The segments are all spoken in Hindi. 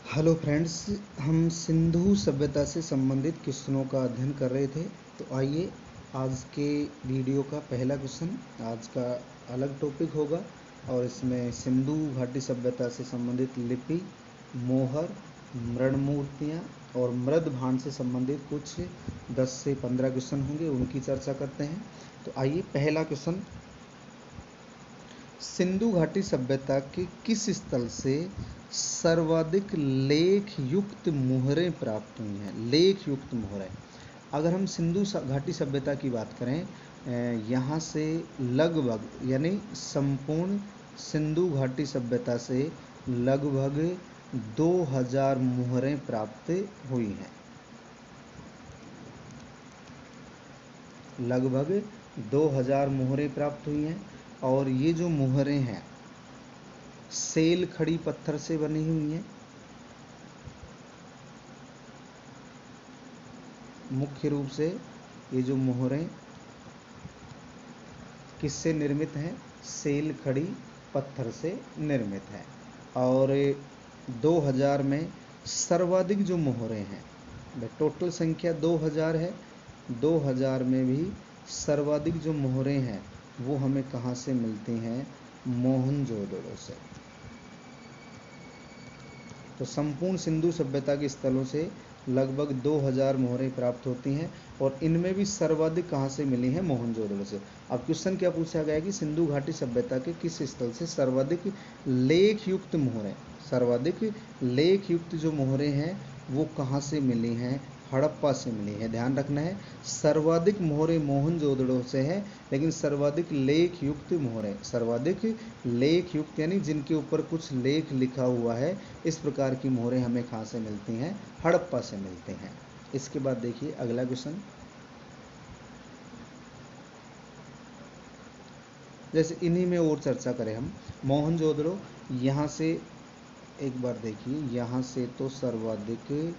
हेलो फ्रेंड्स, हम सिंधु सभ्यता से संबंधित क्वेश्चनों का अध्ययन कर रहे थे। तो आइए आज के वीडियो का पहला क्वेश्चन, आज का अलग टॉपिक होगा और इसमें सिंधु घाटी सभ्यता से संबंधित लिपि, मोहर, मृण मूर्तियाँ और मृद भांड से संबंधित कुछ 10 से 15 क्वेश्चन होंगे, उनकी चर्चा करते हैं। तो आइए पहला क्वेश्चन, सिंधु घाटी सभ्यता के किस स्थल से सर्वाधिक लेख युक्त मुहरें प्राप्त हुई हैं? लेख युक्त मुहरें, अगर हम सिंधु घाटी सभ्यता की बात करें, यहाँ से लगभग यानी संपूर्ण सिंधु घाटी सभ्यता से लगभग 2000 मुहरें प्राप्त हुई हैं। लगभग 2000 मुहरें प्राप्त हुई हैं और ये जो मुहरें हैं सेल खड़ी पत्थर से बनी हुई हैं। मुख्य रूप से ये जो मुहरें किससे निर्मित हैं? सेल खड़ी पत्थर से निर्मित है। और 2000 में सर्वाधिक जो मोहरें हैं, टोटल संख्या 2000 है, 2000 में भी सर्वाधिक जो मोहरें हैं वो हमें कहाँ से मिलती हैं? मोहनजोदड़ो से। तो संपूर्ण सिंधु सभ्यता के स्थलों से लगभग 2000 मोहरें प्राप्त होती हैं और इनमें भी सर्वाधिक कहाँ से मिली हैं? मोहनजोदड़ो से। अब क्वेश्चन क्या पूछा गया कि सिंधु घाटी सभ्यता के किस स्थल से सर्वाधिक लेख युक्त मोहरें, सर्वाधिक लेख युक्त जो मोहरें हैं वो कहाँ से मिली हैं? हड़प्पा से मिली है। ध्यान रखना है, सर्वाधिक मोहरें मोहनजोदड़ो से है, लेकिन सर्वाधिक लेख युक्त मोहरें, सर्वाधिक लेख युक्त यानी जिनके ऊपर कुछ लेख लिखा हुआ है, इस प्रकार की मोहरें हमें कहाँ से मिलती हैं? हड़प्पा से मिलते हैं। इसके बाद देखिए अगला क्वेश्चन, जैसे इन्हीं में और चर्चा करें हम, मोहनजोदड़ो, यहाँ से एक बार देखिए, यहाँ से तो सर्वाधिक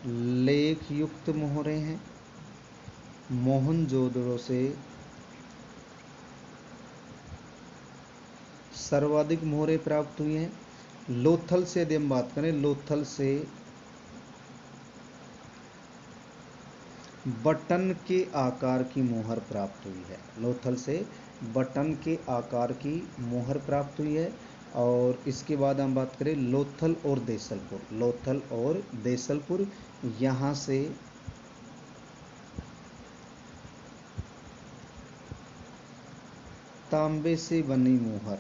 लेख युक्त मोहरें हैं। मोहनजोदड़ो से सर्वाधिक मोहरें प्राप्त हुई हैं। लोथल से यदि हम बात करें, लोथल से बटन के आकार की मोहर प्राप्त हुई है। लोथल से बटन के आकार की मोहर प्राप्त हुई है। और इसके बाद हम बात करें लोथल और देसलपुर, लोथल और देसलपुर, यहाँ से तांबे से बनी मोहर,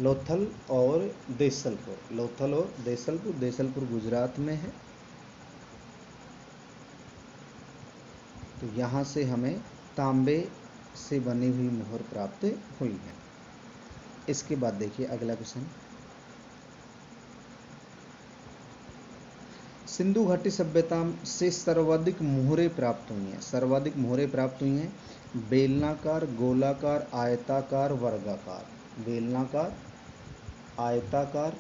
लोथल और देसलपुर, लोथल और देसलपुर, देसलपुर गुजरात में है। तो यहाँ से हमें तांबे से बनी हुई मोहर प्राप्त हुई है। इसके बाद देखिए अगला क्वेश्चन, सिंधु घाटी सभ्यता से सर्वाधिक मोहरें प्राप्त हुई हैं, सर्वाधिक मोहरें प्राप्त हुई हैं बेलनाकार, गोलाकार, आयताकार, वर्गाकार। बेलनाकार, आयताकार,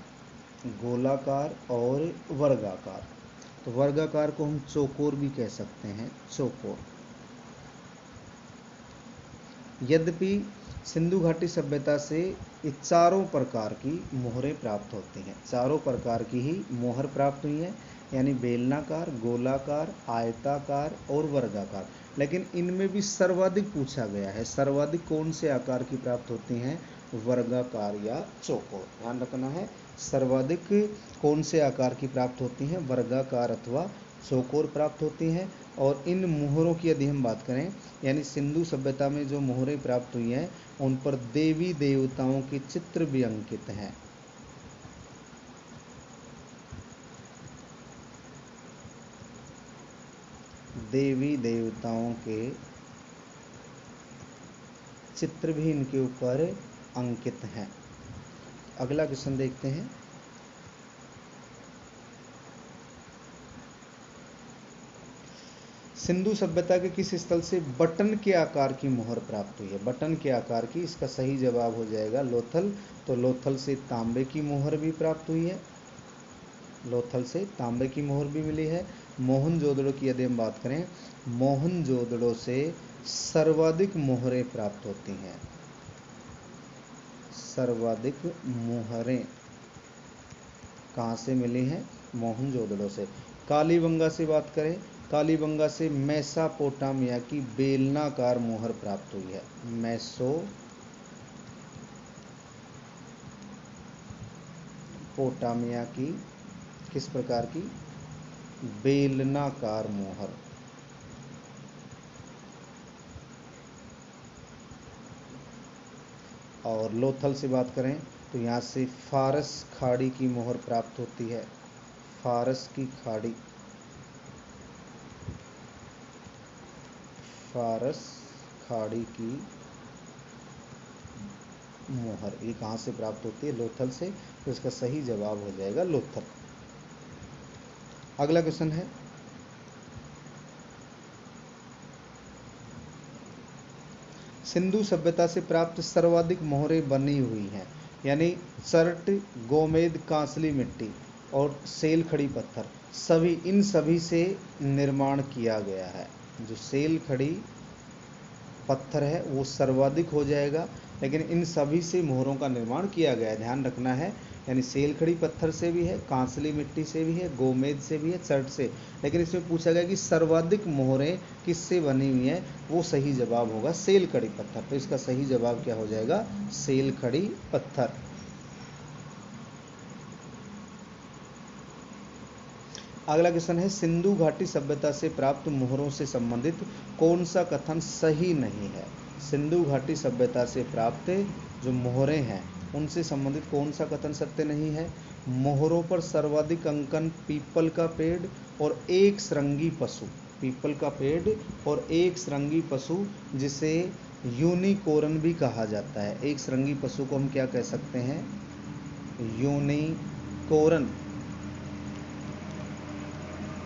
गोलाकार और वर्गाकार। तो वर्गाकार को हम चौकोर भी कह सकते हैं, चौकोर। यद्यपि सिंधु घाटी सभ्यता से ये चारों प्रकार की मोहरें प्राप्त होती हैं, चारों प्रकार की ही मोहर प्राप्त हुई हैं, यानी बेलनाकार, गोलाकार, आयताकार और वर्गाकार। लेकिन इनमें भी सर्वाधिक पूछा गया है, सर्वाधिक कौन से आकार की प्राप्त होती हैं? वर्गाकार या चौकोर। ध्यान रखना है, सर्वाधिक कौन से आकार की प्राप्त होती हैं? वर्गाकार अथवा चौकोर प्राप्त होती हैं। और इन मोहरों की यदि हम बात करें, यानी सिंधु सभ्यता में जो मोहरें प्राप्त हुई हैं उन पर देवी देवताओं के चित्र भी अंकित हैं। देवी देवताओं के चित्र भी इनके ऊपर अंकित हैं। अगला क्वेश्चन देखते हैं, सिंधु सभ्यता के किस स्थल से बटन के आकार की मोहर प्राप्त हुई है? बटन के आकार की, इसका सही जवाब हो जाएगा लोथल। तो लोथल से तांबे की मोहर भी प्राप्त हुई है। लोथल से तांबे की मोहर भी मिली है। मोहनजोदड़ो की यदि हम बात करें, मोहनजोदड़ो से सर्वाधिक मोहरें प्राप्त होती हैं। सर्वाधिक मोहरें कहाँ से मिली हैं? मोहनजोदड़ो से। कालीबंगा से बात करें, कालीबंगा से मेसोपोटामिया की बेलनाकार मोहर प्राप्त हुई है। मेसोपोटामिया की किस प्रकार की? बेलनाकार मोहर। और लोथल से बात करें तो यहाँ से फारस खाड़ी की मोहर प्राप्त होती है। फारस की खाड़ी, फारस खाड़ी की मोहर, ये कहाँ से प्राप्त होती है? लोथल से। तो इसका सही जवाब हो जाएगा लोथल। अगला क्वेश्चन है, सिंधु सभ्यता से प्राप्त सर्वाधिक मोहरें बनी हुई हैं, यानी सर्ट, गोमेद, कांसली मिट्टी और सेल खड़ी पत्थर, सभी इन सभी से निर्माण किया गया है। जो सेल खड़ी पत्थर है वो सर्वाधिक हो जाएगा, लेकिन इन सभी से मोहरों का निर्माण किया गया है, ध्यान रखना है। यानी सेल खड़ी पत्थर से भी है, कांसली मिट्टी से भी है, गोमेद से भी है, चर्ट से। लेकिन इसमें पूछा गया कि सर्वाधिक मोहरें किससे बनी हुई हैं, वो सही जवाब होगा सेल खड़ी पत्थर। तो इसका सही जवाब क्या हो जाएगा? सेल खड़ी पत्थर। अगला क्वेश्चन है, सिंधु घाटी सभ्यता से प्राप्त मोहरों से संबंधित कौन सा कथन सही नहीं है? सिंधु घाटी सभ्यता से प्राप्त जो मोहरें हैं उनसे संबंधित कौन सा कथन सत्य नहीं है? मोहरों पर सर्वाधिक अंकन पीपल का पेड़ और एक श्रृंगी पशु, पीपल का पेड़ और एक श्रृंगी पशु जिसे यूनिकोरन भी कहा जाता है। एक श्रृंगी पशु को हम क्या कह सकते हैं? यूनिकोरन,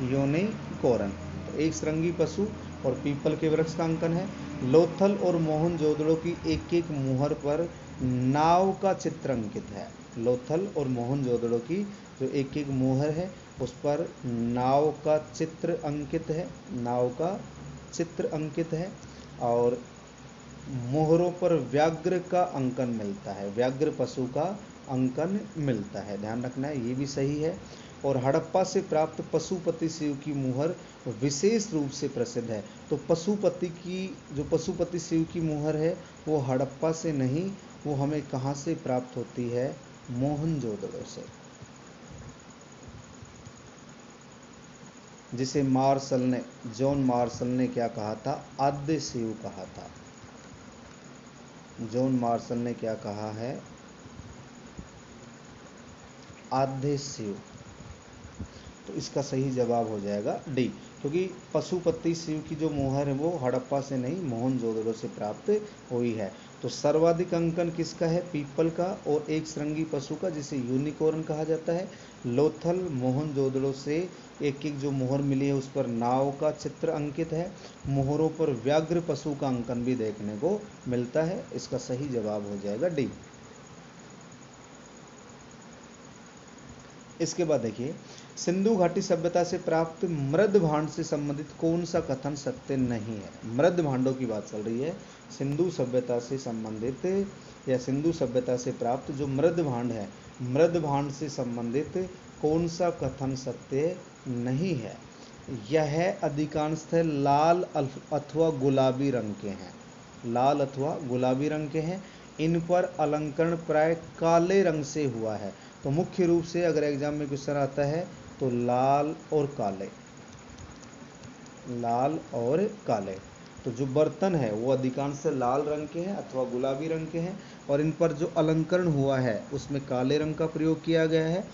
यूनिकोरन। तो एक श्रृंगी पशु और पीपल के वृक्ष का अंकन है। लोथल और मोहनजोदड़ो की एक एक मुहर पर नाव का चित्र अंकित है। लोथल और मोहनजोदड़ो की जो एक एक मुहर है उस पर नाव का चित्र अंकित है, नाव का चित्र अंकित है। और मोहरों पर व्याघ्र का अंकन मिलता है, व्याघ्र पशु का अंकन मिलता है, ध्यान रखना है, ये भी सही है। और हड़प्पा से प्राप्त पशुपति शिव की मुहर विशेष रूप से प्रसिद्ध है। तो पशुपति की जो पशुपति शिव की मुहर है वो हड़प्पा से नहीं, वो हमें कहाँ से प्राप्त होती है? मोहनजोदड़ो से, जिसे मार्शल ने, जॉन मार्शल ने क्या कहा था? आद्य शिव कहा था। जॉन मार्शल ने क्या कहा है? आद्य शिव। तो इसका सही जवाब हो जाएगा डी, क्योंकि पशुपति शिव की जो मोहर है वो हड़प्पा से नहीं मोहनजोदड़ो से प्राप्त हुई है। तो सर्वाधिक अंकन किसका है? पीपल का और एक श्रृंगी पशु का जिसे यूनिकॉर्न कहा जाता है। लोथल मोहनजोदड़ो से एक एक जो मोहर मिली है उस पर नाव का चित्र अंकित है। मोहरों पर व्याघ्र पशु का अंकन भी देखने को मिलता है। इसका सही जवाब हो जाएगा डी। इसके बाद देखिए, सिंधु घाटी सभ्यता से प्राप्त मृद भांड से संबंधित कौन सा कथन सत्य नहीं है? मृद भांडों की बात चल रही है। सिंधु सभ्यता से संबंधित या सिंधु सभ्यता से प्राप्त जो मृद भांड है, मृद भांड से संबंधित कौन सा कथन सत्य नहीं है? यह अधिकांशतः लाल अथवा गुलाबी रंग के हैं, लाल अथवा गुलाबी रंग के हैं। इन पर अलंकरण प्राय काले रंग से हुआ है। तो मुख्य रूप से अगर एग्जाम में क्वेश्चन आता है तो लाल और काले, लाल और काले। तो जो बर्तन है वो अधिकांश से लाल रंग के हैं अथवा गुलाबी रंग के हैं, और इन पर जो अलंकरण हुआ है उसमें काले रंग का प्रयोग किया गया है।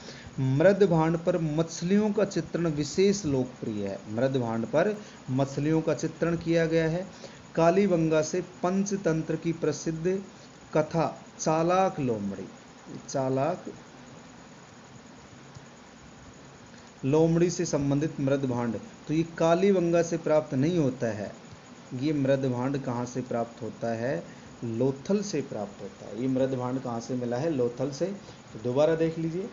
मृद भांड पर मछलियों का चित्रण विशेष लोकप्रिय है। मृद भांड पर मछलियों का चित्रण किया गया है। कालीबंगा से पंचतंत्र की प्रसिद्ध कथा चालाक लोमड़ी, चालाक लोमड़ी से संबंधित मृद भांड, तो ये कालीबंगा से प्राप्त नहीं होता है। ये मृद भांड कहाँ से प्राप्त होता है? लोथल से प्राप्त होता है। ये मृद भांड कहाँ से मिला है? लोथल से। तो दोबारा देख लीजिए,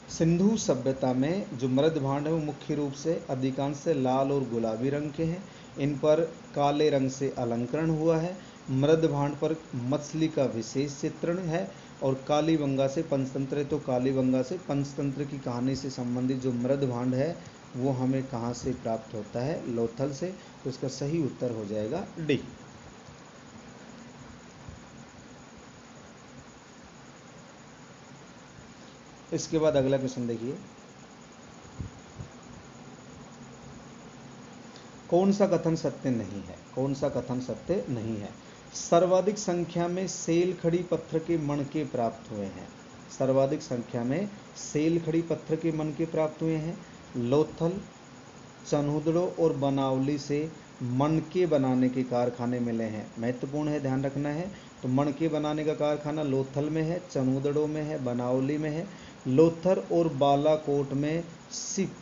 सिंधु सभ्यता में जो मृद भांड है वो मुख्य रूप से अधिकांश से लाल और गुलाबी रंग के हैं। इन पर काले रंग से अलंकरण हुआ है। मृद भांड पर मछली का विशेष चित्रण है। और कालीबंगा से पंचतंत्र है, तो कालीबंगा से पंचतंत्र की कहानी से संबंधित जो मृद भांड है वो हमें कहाँ से प्राप्त होता है? लोथल से। तो इसका सही उत्तर हो जाएगा डी। इसके बाद अगला क्वेश्चन देखिए, कौन सा कथन सत्य नहीं है? कौन सा कथन सत्य नहीं है? सर्वाधिक संख्या में सेल खड़ी पत्थर के मणके प्राप्त हुए हैं। सर्वाधिक संख्या में सेल खड़ी पत्थर के मणके प्राप्त हुए हैं। लोथल, चनहुदड़ो और बनावली से मणके बनाने के कारखाने मिले हैं। महत्वपूर्ण है, ध्यान रखना है। तो मणके बनाने का कारखाना लोथल में है, चनहुदड़ो में है, बनावली में है। लोथर और बालाकोट में सीप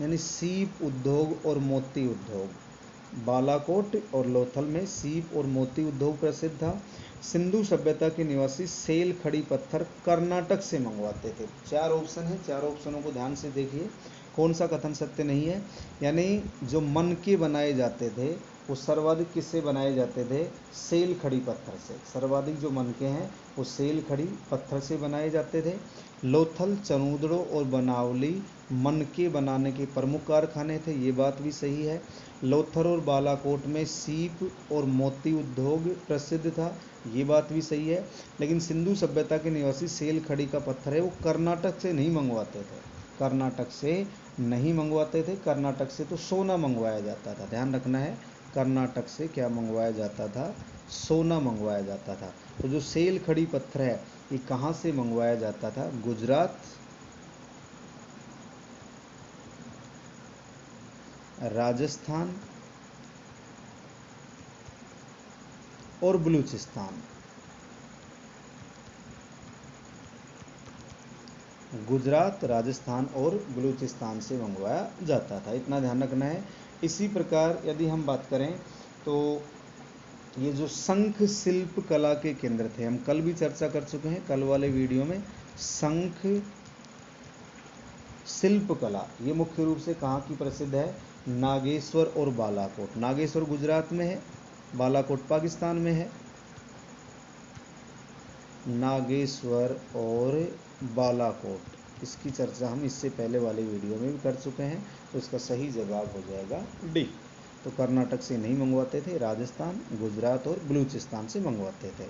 यानी सीप उद्योग और मोती उद्योग। बालाकोट और लोथल में सीप और मोती उद्योग प्रसिद्ध था। सिंधु सभ्यता के निवासी सेल खड़ी पत्थर कर्नाटक से मंगवाते थे। चार ऑप्शन है, चार ऑप्शनों को ध्यान से देखिए। कौन सा कथन सत्य नहीं है? यानी जो मनके बनाए जाते थे वो सर्वाधिक किससे बनाए जाते थे? सेल खड़ी पत्थर से। सर्वाधिक जो मनके हैं वो सेल खड़ी पत्थर से बनाए जाते थे। लोथल, चनूदड़ो और बनावली मनके बनाने के प्रमुख कारखाने थे, ये बात भी सही है। लोथर और बालाकोट में सीप और मोती उद्योग प्रसिद्ध था, ये बात भी सही है। लेकिन सिंधु सभ्यता के निवासी सेल खड़ी का पत्थर है वो कर्नाटक से नहीं मंगवाते थे। कर्नाटक से नहीं मंगवाते थे। कर्नाटक से तो सोना मंगवाया जाता था, ध्यान रखना है। कर्नाटक से क्या मंगवाया जाता था? सोना मंगवाया जाता था। तो जो सेल खड़ी पत्थर है ये कहाँ से मंगवाया जाता था? गुजरात, राजस्थान और बलूचिस्तान। गुजरात, राजस्थान और बलूचिस्तान से मंगवाया जाता था, इतना ध्यान रखना है। इसी प्रकार यदि हम बात करें तो ये जो शंख शिल्प कला के केंद्र थे, हम कल भी चर्चा कर चुके हैं कल वाले वीडियो में। शंख शिल्प कला ये मुख्य रूप से कहाँ की प्रसिद्ध है? नागेश्वर और बालाकोट। नागेश्वर गुजरात में है, बालाकोट पाकिस्तान में है। नागेश्वर और बालाकोट, इसकी चर्चा हम इससे पहले वाले वीडियो में भी कर चुके हैं। तो इसका सही जवाब हो जाएगा डी। तो कर्नाटक से नहीं मंगवाते थे, राजस्थान, गुजरात और बलूचिस्तान से मंगवाते थे।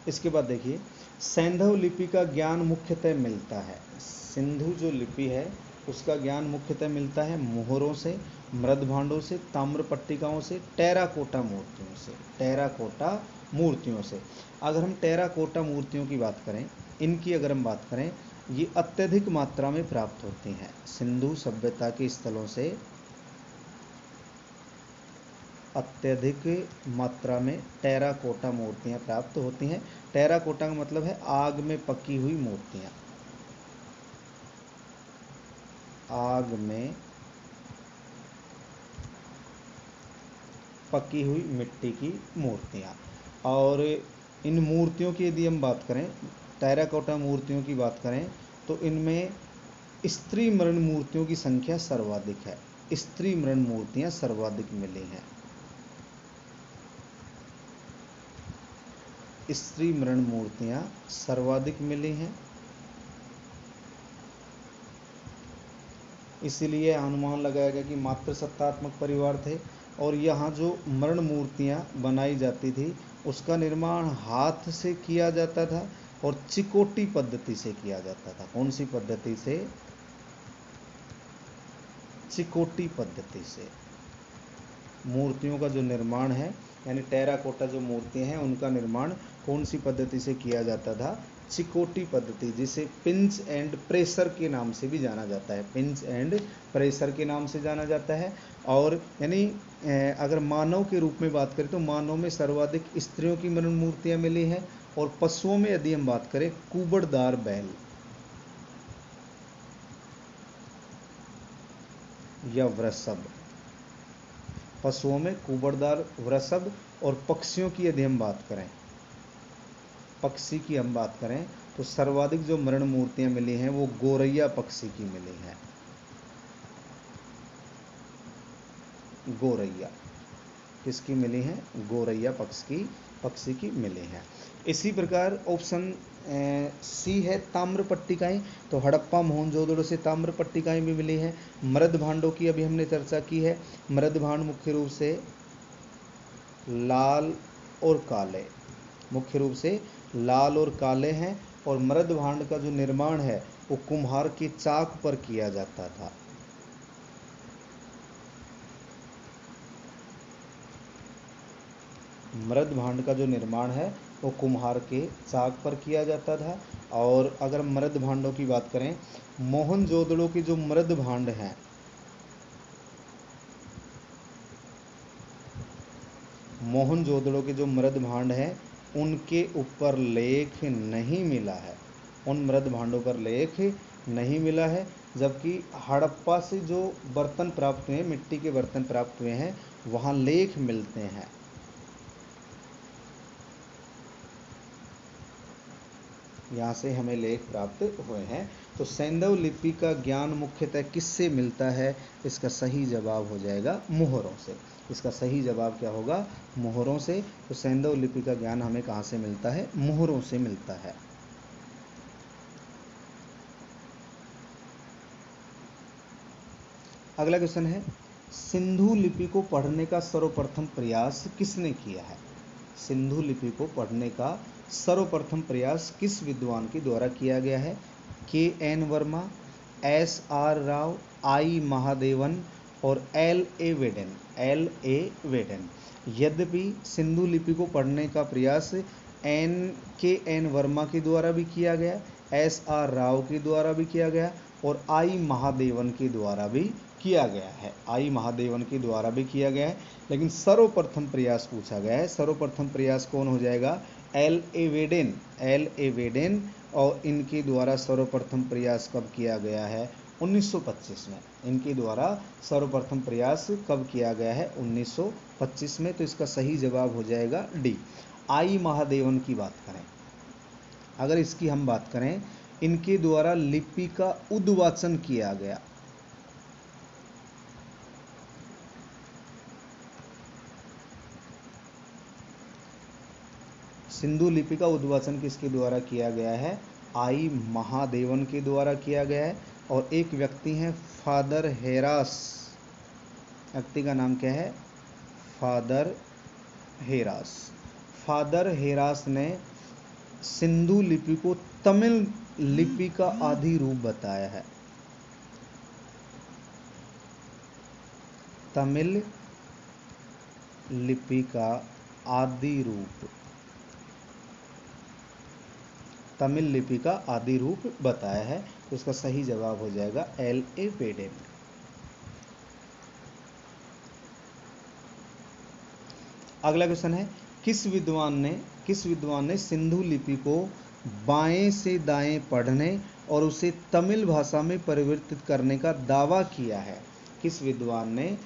इसके बाद देखिए, सैंधव लिपि का ज्ञान मुख्यतः मिलता है। सिंधु जो लिपि है उसका ज्ञान मुख्यतः मिलता है मोहरों से, मृद भांडों से, ताम्र पट्टिकाओं से, टेराकोटा मूर्तियों से। टेराकोटा मूर्तियों से। अगर हम टेराकोटा मूर्तियों की बात करें, इनकी अगर हम बात करें, ये अत्यधिक मात्रा में प्राप्त होती हैं। सिंधु सभ्यता के स्थलों से अत्यधिक मात्रा में टेराकोटा मूर्तियाँ प्राप्त होती हैं। टेराकोटा का मतलब है आग में पकी हुई मूर्तियाँ। आग में पकी हुई मिट्टी की मूर्तियाँ। और इन मूर्तियों की यदि हम बात करें, टेराकोटा मूर्तियों की बात करें, तो इनमें स्त्री मरण मूर्तियों की संख्या सर्वाधिक है। स्त्री मरण मूर्तियाँ सर्वाधिक मिली हैं। स्त्री मरण मूर्तियाँ सर्वाधिक मिली हैं। इसीलिए अनुमान लगाया गया कि मातृसत्तात्मक परिवार थे। और यहाँ जो मरण मूर्तियाँ बनाई जाती थी उसका निर्माण हाथ से किया जाता था और चिकोटी पद्धति से किया जाता था। कौन सी पद्धति से? चिकोटी पद्धति से। मूर्तियों का जो निर्माण है, यानी टेराकोटा जो मूर्तियाँ हैं उनका निर्माण कौन सी पद्धति से किया जाता था? चिकोटी पद्धति, जिसे पिंच एंड प्रेशर के नाम से भी जाना जाता है। पिंच एंड प्रेशर के नाम से जाना जाता है। और यानी अगर मानव के रूप में बात करें तो मानव में सर्वाधिक स्त्रियों की मरण मूर्तियाँ मिली हैं। और पशुओं में यदि हम बात करें, कुबड़दार बैल या वृषभ। पशुओं में कुबड़दार, वृषभ। और पक्षियों की यदि हम बात करें पक्षी की हम बात करें तो सर्वाधिक जो मृण मूर्तियां मिली हैं वो गोरैया पक्षी की मिली हैं। गोरैया किसकी मिली हैं? गोरैया पक्षी की मिली हैं। इसी प्रकार ऑप्शन सी है ताम्र पट्टिकाएं। तो हड़प्पा मोहनजोदड़ो से ताम्र पट्टिकाएं भी मिली हैं। मृद भांडों की अभी हमने चर्चा की है। मृद भांड मुख्य रूप से लाल और काले, मुख्य रूप से लाल और काले हैं। और मृद भांड का जो निर्माण है वो कुम्हार की चाक पर किया जाता था। मृद भांड का जो निर्माण है वो कुम्हार के चाक पर किया जाता था। और अगर मृद भांडों की बात करें, मोहनजोदड़ो के जो मृद भांड हैं, मोहनजोदड़ो के जो मृद भांड हैं उनके ऊपर लेख नहीं मिला है। उन मृद भांडों पर लेख नहीं मिला है। जबकि हड़प्पा से जो बर्तन प्राप्त हुए हैं, मिट्टी के बर्तन प्राप्त हुए हैं, वहाँ लेख मिलते हैं। यहाँ से हमें लेख प्राप्त हुए हैं। तो सैंधव लिपि का ज्ञान मुख्यतः किससे मिलता है? इसका सही जवाब हो जाएगा मोहरों से। इसका सही जवाब क्या होगा? मोहरों से। तो सैंधव लिपि का ज्ञान हमें कहाँ से मिलता है? मोहरों से मिलता है। अगला क्वेश्चन है, सिंधु लिपि को पढ़ने का सर्वप्रथम प्रयास किसने किया है? सिंधु लिपि को पढ़ने का सर्वप्रथम प्रयास किस विद्वान के द्वारा किया गया है? के.एन. वर्मा, एस.आर. राव, आई. महादेवन और एल.ए. वेडेन। एल.ए. वेडेन। यद्यपि सिंधु लिपि को पढ़ने का प्रयास के.एन. वर्मा के द्वारा भी किया गया, एस.आर. राव के द्वारा भी किया गया और आई. महादेवन के द्वारा भी किया गया है। आई. महादेवन के द्वारा भी किया गया है, लेकिन सर्वप्रथम प्रयास पूछा गया है। सर्वप्रथम प्रयास कौन हो जाएगा? एल.ए. वेडेन। एल.ए. वेडेन। और इनके द्वारा सर्वप्रथम प्रयास कब किया गया है? 1925 में। इनके द्वारा सर्वप्रथम प्रयास कब किया गया है? 1925 में। तो इसका सही जवाब हो जाएगा डी। आई. महादेवन की बात करें, अगर इसकी हम बात करें, इनके द्वारा लिपि का उद्वाचन किया गया। सिंधु लिपि का उद्वाचन किसके द्वारा किया गया है? आई. महादेवन के द्वारा किया गया है। और एक व्यक्ति हैं फादर हेरास। व्यक्ति का नाम क्या है? फादर हेरास। फादर हेरास ने सिंधु लिपि को तमिल लिपि का आदि रूप बताया है। तमिल लिपि का आदि रूप, तमिल लिपि का आदि रूप बताया है। तो इसका सही जवाब हो जाएगा एल.ए. वेडेन। अगला क्वेश्चन है, किस विद्वान ने सिंधु लिपि को बाएं से दाएं पढ़ने और उसे तमिल भाषा में परिवर्तित करने का दावा किया है? किस विद्वान ने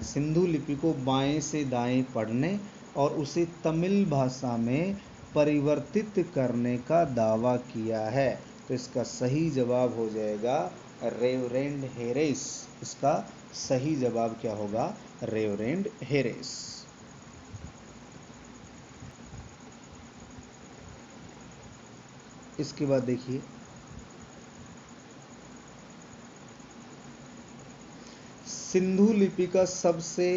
सिंधु लिपि को बाएं से दाएं पढ़ने और उसे तमिल भाषा में परिवर्तित करने का दावा किया है? तो इसका सही जवाब हो जाएगा रेवरेंड हेरेस। इसका सही जवाब क्या होगा? Reverend Heres. इसके बाद देखिए, सिंधु लिपि का सबसे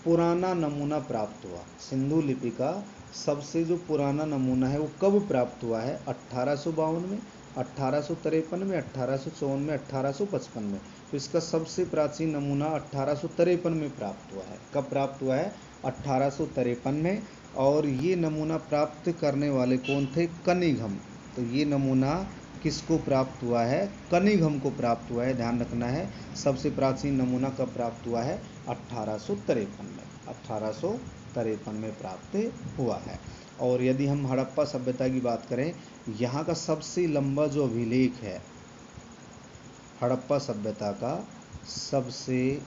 पुराना नमूना प्राप्त हुआ। सिंधु लिपि का सबसे जो पुराना नमूना है वो कब प्राप्त हुआ है? 1852 में, 1853 में, 1854 में, 1855 में। तो इसका सबसे प्राचीन नमूना 1853 में प्राप्त हुआ है। कब प्राप्त हुआ है? 1853 में। और ये नमूना प्राप्त करने वाले कौन थे? कनिघम। तो ये नमूना किसको प्राप्त हुआ है? कनिघम को प्राप्त हुआ है। ध्यान रखना है, सबसे प्राचीन नमूना कब प्राप्त हुआ है? 1853 में। 1853 में प्राप्त हुआ है। और यदि हम हड़प्पा सभ्यता की बात करें, यहाँ का सबसे लंबा जो अभिलेख है, हड़प्पा सभ्यता का सबसे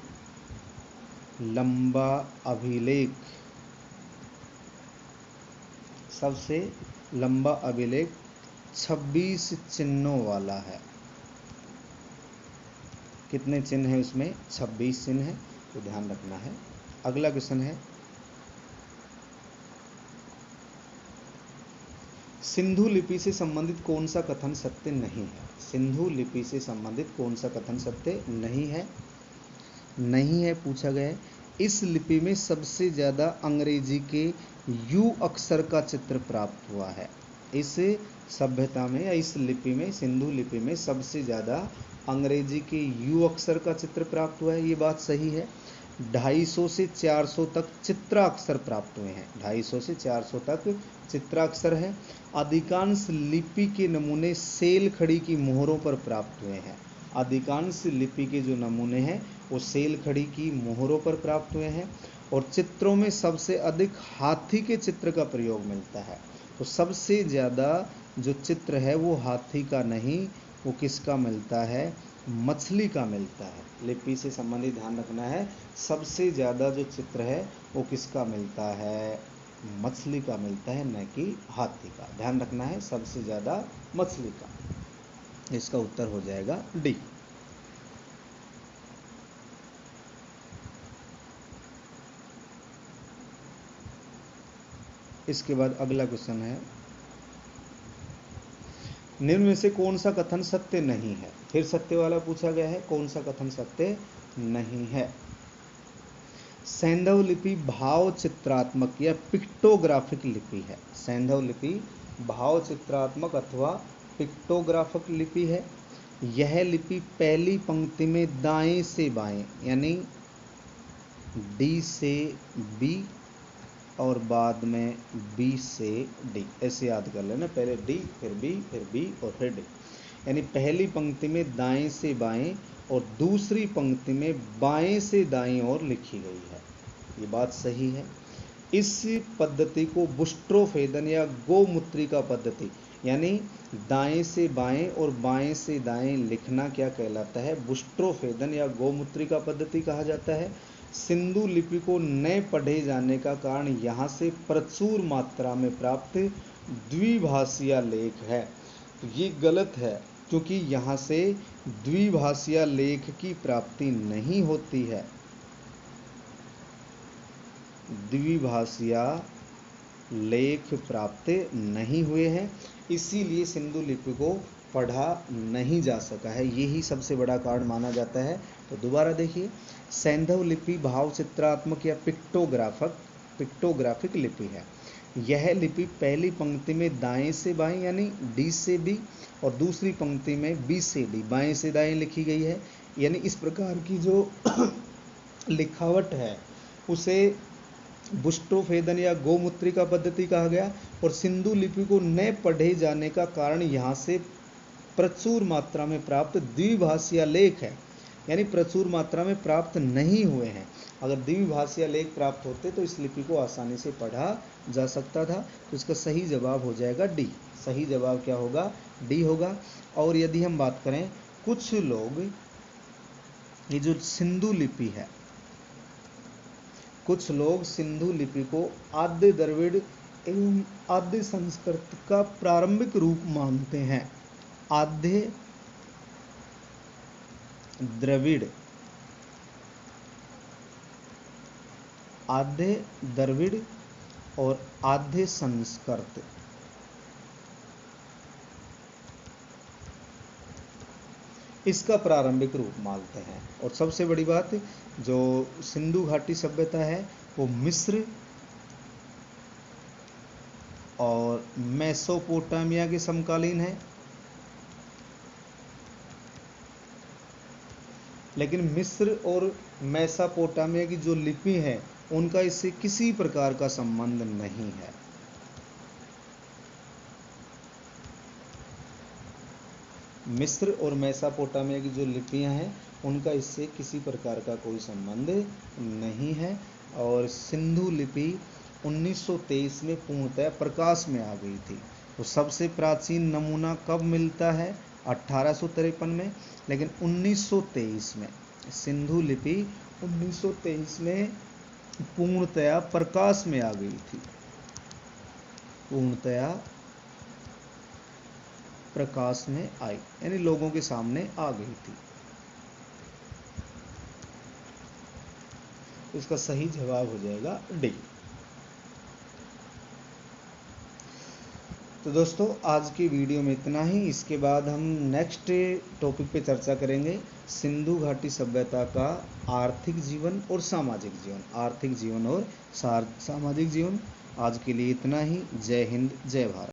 लंबा अभिलेख, सबसे लंबा अभिलेख 26 चिन्हों वाला है। कितने चिन्ह हैं उसमें? 26 चिन्ह है, तो ध्यान रखना है। अगला क्वेश्चन है, सिंधु लिपि से संबंधित कौन सा कथन सत्य नहीं है? सिंधु लिपि से संबंधित कौन सा कथन सत्य नहीं है? नहीं है पूछा गया है। इस लिपि में सबसे ज़्यादा अंग्रेजी के यू अक्षर का चित्र प्राप्त हुआ है। इस सभ्यता में या इस लिपि में, सिंधु लिपि में सबसे ज़्यादा अंग्रेजी के यू अक्षर का चित्र प्राप्त हुआ है, ये बात सही है। 250 से 400 तक चित्राक्षर प्राप्त हुए हैं। 250 से 400 तक चित्राक्षर है। अधिकांश लिपि के नमूने सेल खड़ी की मोहरों पर प्राप्त हुए हैं। अधिकांश लिपि के जो नमूने हैं वो सेल खड़ी की मोहरों पर प्राप्त हुए हैं। और चित्रों में सबसे अधिक हाथी के चित्र का प्रयोग मिलता है। तो सबसे ज़्यादा जो चित्र है वो हाथी का नहीं, वो किसका मिलता है? मछली का मिलता है। लिपि से संबंधित ध्यान रखना है, सबसे ज़्यादा जो चित्र है वो किसका मिलता है? मछली का मिलता है, न कि हाथी का। ध्यान रखना है, सबसे ज़्यादा मछली का। इसका उत्तर हो जाएगा डी। इसके बाद अगला क्वेश्चन है, निम्न में से कौन सा कथन सत्य नहीं है? फिर सत्य वाला पूछा गया है, कौन सा कथन सत्य नहीं है? सैंधव लिपि भाव चित्रात्मक या पिक्टोग्राफिक लिपि है। सैंधव लिपि भाव चित्रात्मक अथवा पिक्टोग्राफिक लिपि है। यह लिपि पहली पंक्ति में दाएं से बाएं यानी डी से बी और बाद में बी से डी, ऐसे याद कर लेना। पहले डी, फिर बी और फिर डी, यानी पहली पंक्ति में दाएं से बाएं और दूसरी पंक्ति में बाएं से दाएं ओर लिखी गई है, ये बात सही है। इस पद्धति को बुस्ट्रोफेदन या गोमुत्रिका पद्धति, यानी दाएं से बाएं और बाएं से दाएं लिखना क्या कहलाता है? बुस्ट्रोफेदन या गोमुत्रिका पद्धति कहा जाता है। सिंधु लिपि को न पढ़े जाने का कारण यहाँ से प्रचुर मात्रा में प्राप्त द्विभाषीय लेख है। तो ये गलत है, क्योंकि यहाँ से द्विभाषीय लेख की प्राप्ति नहीं होती है। द्विभाषीय लेख प्राप्त नहीं हुए हैं, इसीलिए सिंधु लिपि को पढ़ा नहीं जा सका है, यही सबसे बड़ा कारण माना जाता है। तो दोबारा देखिए, सैंधव लिपि भाव चित्रात्मक या पिक्टोग्राफिक लिपि है। यह लिपि पहली पंक्ति में दाएं से बाएं यानी डी से बी और दूसरी पंक्ति में बी से डी, बाएं से दाएं लिखी गई है। यानी इस प्रकार की जो लिखावट है उसे बुस्ट्रोफेदन या गोमुत्रिका पद्धति कहा गया। और सिंधु लिपि को न पढ़े जाने का कारण यहाँ से प्रचुर मात्रा में प्राप्त द्विभाषीय लेख है, यानी प्रचुर मात्रा में प्राप्त नहीं हुए हैं। अगर द्विभाषीय लेख प्राप्त होते तो इस लिपि को आसानी से पढ़ा जा सकता था। तो इसका सही जवाब हो जाएगा डी। सही जवाब क्या होगा? डी होगा। और यदि हम बात करें, कुछ लोग ये जो सिंधु लिपि है, कुछ लोग सिंधु लिपि को आद्य द्रविड़ एवं आद्य संस्कृत का प्रारंभिक रूप मानते हैं। आद्य द्रविड़, आद्य द्रविड़ और आद्य संस्कृत, इसका प्रारंभिक रूप मानते हैं। और सबसे बड़ी बात, जो सिंधु घाटी सभ्यता है वो मिस्र और मेसोपोटामिया के समकालीन है। लेकिन मिस्र और मेसोपोटामिया की जो लिपि है उनका इससे किसी प्रकार का संबंध नहीं है। मिस्र और मेसोपोटामिया की जो लिपियां हैं उनका इससे किसी प्रकार का कोई संबंध नहीं है। और सिंधु लिपि 1923 में पूर्णतः प्रकाश में आ गई थी। तो सबसे प्राचीन नमूना कब मिलता है? 1853 में। लेकिन 1923 में सिंधु लिपि 1923 में पूर्णतया प्रकाश में आ गई थी। पूर्णतया प्रकाश में आई, यानी लोगों के सामने आ गई थी। इसका सही जवाब हो जाएगा डी। तो दोस्तों आज की वीडियो में इतना ही। इसके बाद हम नेक्स्ट टॉपिक पे चर्चा करेंगे सिंधु घाटी सभ्यता का आर्थिक जीवन और सामाजिक जीवन। आर्थिक जीवन और सामाजिक जीवन। आज के लिए इतना ही। जय हिंद, जय भारत।